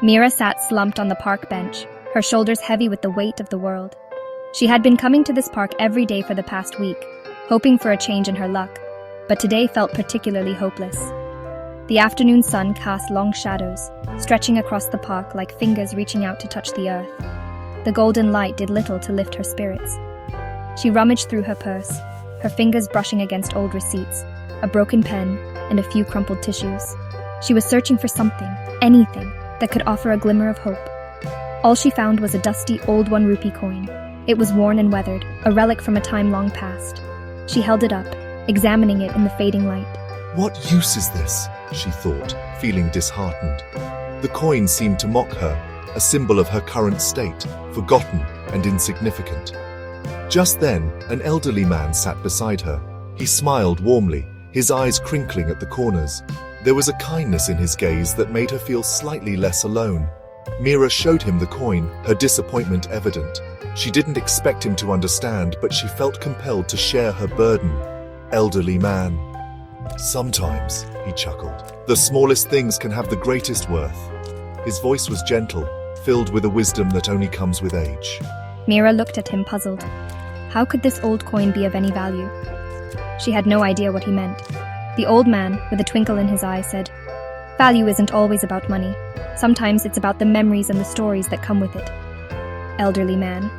Mira sat slumped on the park bench, her shoulders heavy with the weight of the world. She had been coming to this park every day for the past week, hoping for a change in her luck, but today felt particularly hopeless. The afternoon sun cast long shadows, stretching across the park like fingers reaching out to touch the earth. The golden light did little to lift her spirits. She rummaged through her purse, her fingers brushing against old receipts, a broken pen, and a few crumpled tissues. She was searching for something, anything, that could offer a glimmer of hope. All she found was a dusty old 1 rupee coin. It was worn and weathered, a relic from a time long past. She held it up, examining it in the fading light. What use is this? She thought, feeling disheartened. The coin seemed to mock her, a symbol of her current state, forgotten and insignificant. Just then, an elderly man sat beside her. He smiled warmly, his eyes crinkling at the corners. There was a kindness in his gaze that made her feel slightly less alone. Mira showed him the coin, her disappointment evident. She didn't expect him to understand, but she felt compelled to share her burden. Elderly man. Sometimes, he chuckled, the smallest things can have the greatest worth. His voice was gentle, filled with a wisdom that only comes with age. Mira looked at him puzzled. How could this old coin be of any value? She had no idea what he meant. The old man, with a twinkle in his eye, said, "Value isn't always about money. Sometimes it's about the memories and the stories that come with it." Elderly man.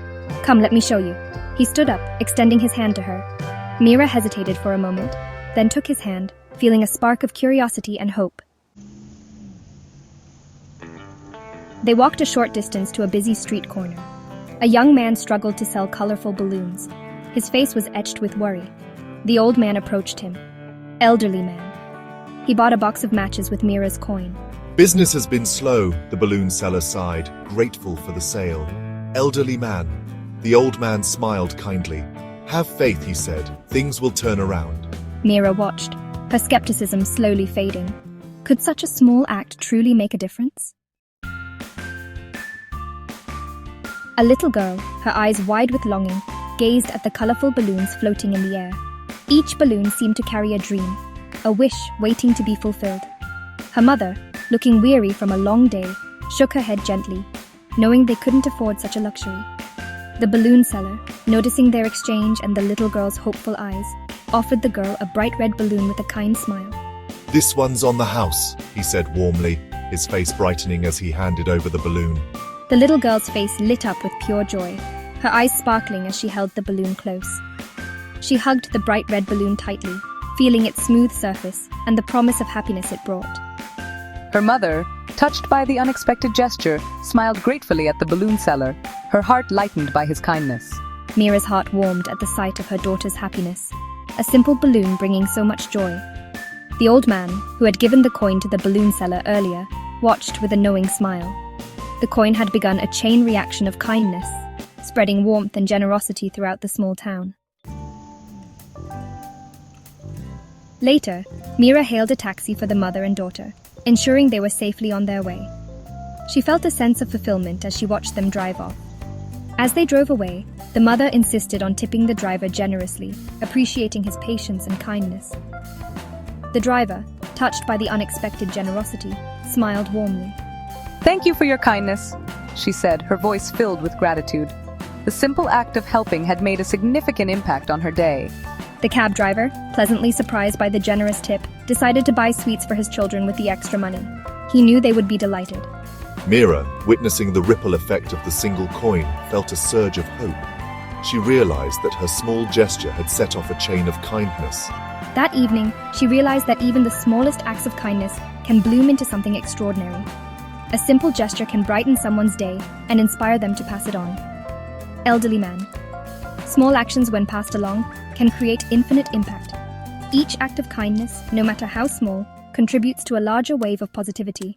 "Come, let me show you." He stood up, extending his hand to her. Mira hesitated for a moment, then took his hand, feeling a spark of curiosity and hope. They walked a short distance to a busy street corner. A young man struggled to sell colorful balloons. His face was etched with worry. The old man approached him. Elderly man. He bought a box of matches with Mira's coin. Business has been slow, the balloon seller sighed, grateful for the sale. Elderly man. The old man smiled kindly. Have faith, he said. Things will turn around. Mira watched, her skepticism slowly fading. Could such a small act truly make a difference? A little girl, her eyes wide with longing, gazed at the colorful balloons floating in the air. Each balloon seemed to carry a dream, a wish waiting to be fulfilled. Her mother, looking weary from a long day, shook her head gently, knowing they couldn't afford such a luxury. The balloon seller, noticing their exchange and the little girl's hopeful eyes, offered the girl a bright red balloon with a kind smile. This one's on the house, he said warmly, his face brightening as he handed over the balloon. The little girl's face lit up with pure joy, her eyes sparkling as she held the balloon close. She hugged the bright red balloon tightly, feeling its smooth surface and the promise of happiness it brought. Her mother, touched by the unexpected gesture, smiled gratefully at the balloon seller, her heart lightened by his kindness. Mira's heart warmed at the sight of her daughter's happiness, a simple balloon bringing so much joy. The old man, who had given the coin to the balloon seller earlier, watched with a knowing smile. The coin had begun a chain reaction of kindness, spreading warmth and generosity throughout the small town. Later, Mira hailed a taxi for the mother and daughter, ensuring they were safely on their way. She felt a sense of fulfillment as she watched them drive off. As they drove away, the mother insisted on tipping the driver generously, appreciating his patience and kindness. The driver, touched by the unexpected generosity, smiled warmly. "Thank you for your kindness," she said, her voice filled with gratitude. The simple act of helping had made a significant impact on her day. The cab driver, pleasantly surprised by the generous tip, decided to buy sweets for his children with the extra money. He knew they would be delighted. Mira, witnessing the ripple effect of the single coin, felt a surge of hope. She realized that her small gesture had set off a chain of kindness. That evening, she realized that even the smallest acts of kindness can bloom into something extraordinary. A simple gesture can brighten someone's day and inspire them to pass it on. Elderly man. Small actions, when passed along, can create infinite impact. Each act of kindness, no matter how small, contributes to a larger wave of positivity.